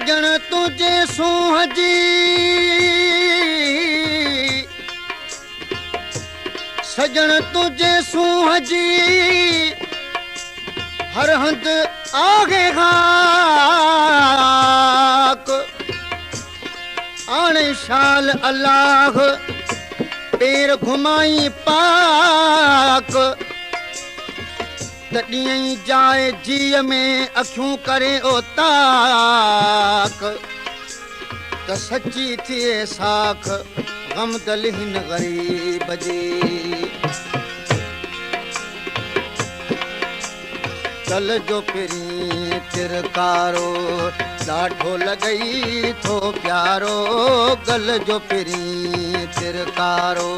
सजण तुझे सूंह जी सजण तुझे सूंह जी हर हंध आगे खाक आणे शाल अल्लाह पैर घुमाई पाक तॾहिं जाए जीअ में अखियूं करे ओ ताक त सची थिए साख गम दल हिन ग़रीब जी कल जो पहिरीं तिरकारो ॾाढो लॻई थो प्यारो गल जो पहिरीं तिरकारो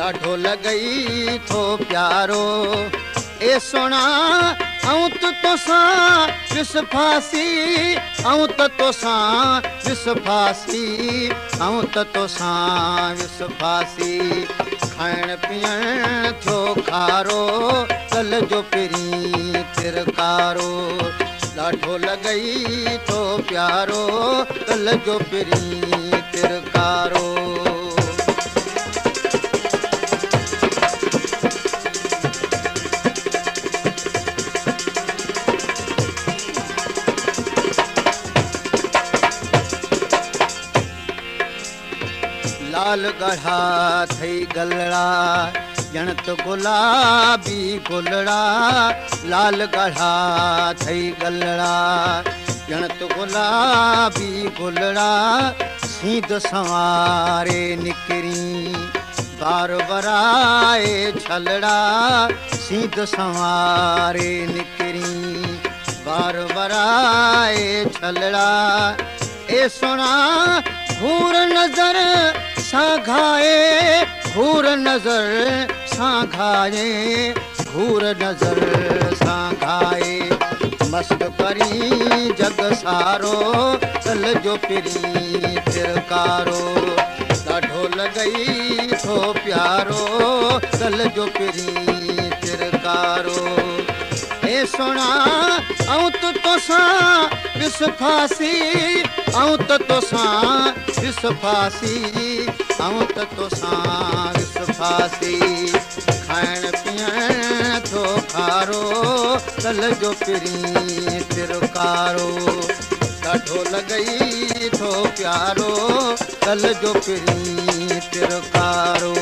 ॾाढो लॻई थो प्यारो ए सोना आऊं त तोसां विस फासी आऊं त तोसां विस फासी आऊं त तोसां विस फासी खाइण पीअण थियो खारो कल जो पहिरीं तिरकारो ॾाढो लॻई थो प्यारो कल जो पहिरीं तिरकारो लाल गढ़ा थई गलड़ा ॼण त गुलाबी गुलड़ा लाल गढ़ा थई गलड़ा ॼण त गुलाबी गुलड़ा सीध संवारे निकिरी बार बराए छलड़ा सीध संवारे निकिरी बार बराए छलड़ा ए सोना घूर नजर सां घाए घूर नजर सां घाए घूर नजर सां घाए मस्त करी जग सारो कल जो पहिरीं तिरकारो ॾाढो लॻई थो प्यारो कल जो पहिरीं तिरकारो ए सोना आऊं त तोसां विस फासी आऊं त तोसां विस फासी आऊं त तोसां विस फासी खाइण पीअण थो खारो कल जो पहिरीं तिरकारो ॾाढो लॻई थो प्यारो कल जो पहिरीं तिरकारो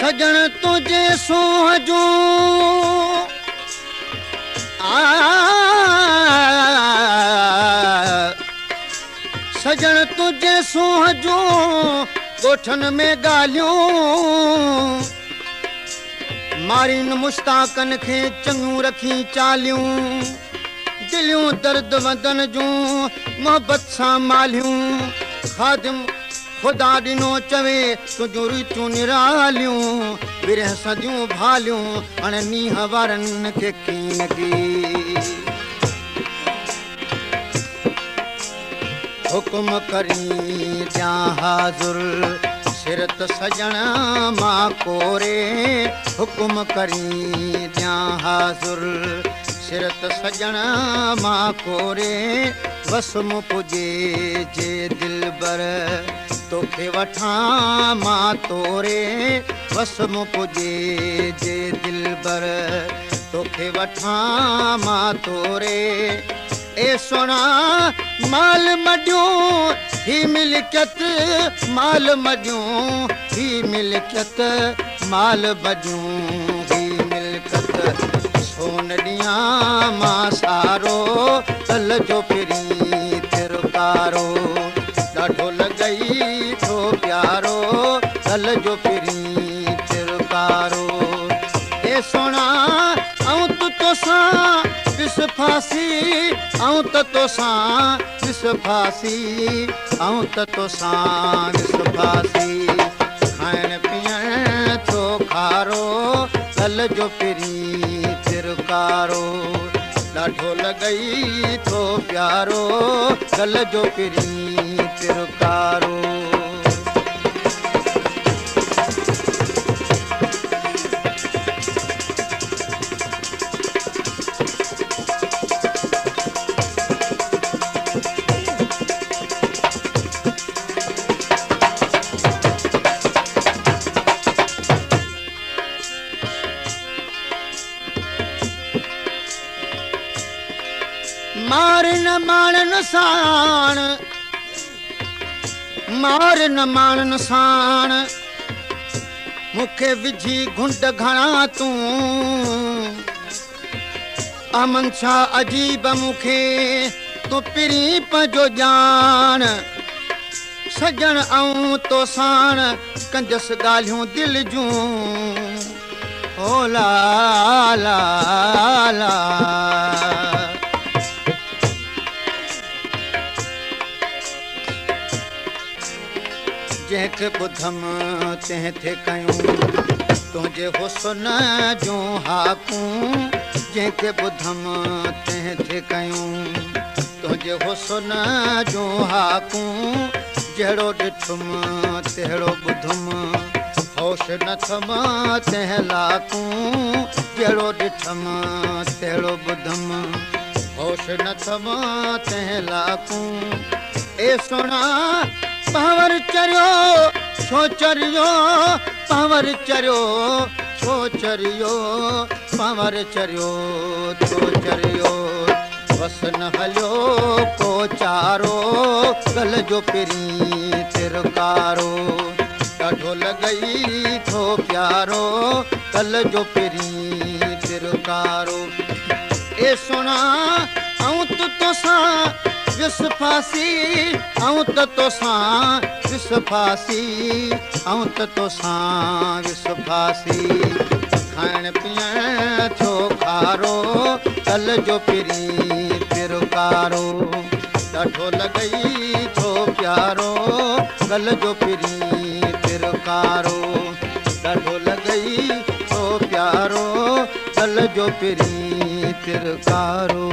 सजण तुझे सूंह जूं सजण तुझे सूंह जूं ॻोठनि में ॻाल्हियूं मारिन मुश्ताकनि खे चङियूं रखी चालियूं दिलियूं दर्द वदन जूं मोहबत सां मालियूं खादिम ख़ुदा ॾिनो चवे तुंहिंजूं रीतियूं निरालियूं विरह सदियूं भालियूं हाणे मींहं वारनि खे कीन की हुकुम करी ॾियां हाज़ुर सिरत सजण मां कोरे हुकुम करी ॾियां हाज़ुर सिरत सजण मां कोरे वसम पुजे जे दिलबर तोखे वठां मां तोरे वसम पुजे जे दिलबर तोखे वठां मां तोरे ए सोना माल मॾियूं ही मिल्कियत माल मॾियूं ही मिल्कियत माल मॾियूं ही मिल्कियत सोन ॾियां मां सारो कल जो पहिरीं तिरकारो ॾाढो लॻई थो प्यारो कल जो पहिरीं तिरकारो ए सोना आऊं त तोसां विस फासी आऊं त तोसां विस फासी आऊं त तोसां विस फासी खाइण पीअण थो खारो कल जो पहिरीं तिरकारो ॾाढो लॻई थो प्यारो गल जो पिरी तिरकारो मार न माणन साण मार न माणन साण मूंखे विझी घुंड घणा तूं अमन छा अजीब मूंखे तूं पिरी पंहिंजो ॼाण सजण ऐं तो साण कंजसि ॻाल्हियूं दिलि जूं ओ ला ला ला जंहिंखे ॿुधम तंहिं थे कयूं तुंहिंजे हुस्न जूं हाकूं जंहिंखे ॿुधम तंहिं थे कयूं तुंहिंजे हुस्न जूं हाकूं जहिड़ो ॾिठुम तहिड़ो ॿुधुम होश न थम तंहिं लाकूं जहिड़ो ॾिठम तहिड़ो ॿुधम होश न थम तंहिं लाकूं ए सोना पावर चरियो छो चरियो पावर चरियो छो चरियो पावर चरियो छो चरियो बस न हलियो को चारो गल जो पिरी तिरकारो ॾाढो लॻई थो प्यारो गल जो पिरी तिरकारो ए सोना ऐं तोसां विस फासी ऐं तोसां विस फासी ऐं तोसां विस फासी खाइण पीअण थियो खारो गल जो पिरी तिरकारो ॾाढो लॻई थो प्यारो गल जो पिरी तिरकारो ॾाढो लॻई थो प्यारो गल जो पिरी तिरकारो